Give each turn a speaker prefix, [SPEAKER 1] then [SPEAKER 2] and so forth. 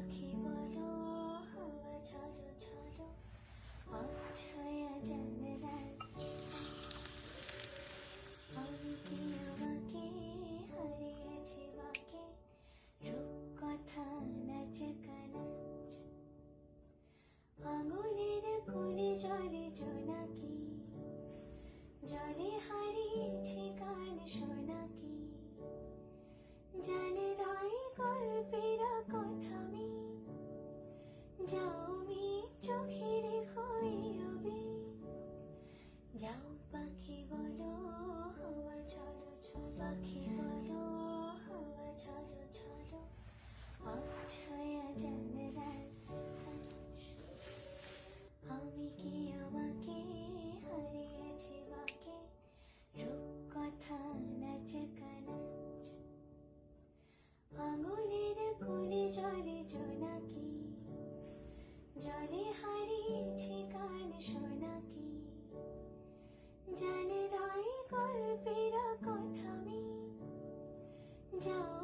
[SPEAKER 1] পাখি বলো হাওয়া চলো চলো ছায়া জানলার আমি কি আমাকে হারিয়েছি বাকে রূপকথা নাচ কানাচ আঙুলের কুলি জলে জোনাকি জলে হারিয়েছি গান শোনাকি জানে রাই গল্পের কথা আমি যাও মি চোখের হইবে যাও পাখি বলো হাওয়া চলো চলো পাখি বলো হাওয়া চলো চলো ছায়া জানলার আমি কি আমাকে হারিয়েছি বাকে রূপকথা নাচ কানাচ আঙুলের কুলি জলে জোনাকি জলে হারিয়েছি গান শোনাকি জানে রাই গল্পের কথা আমি যাও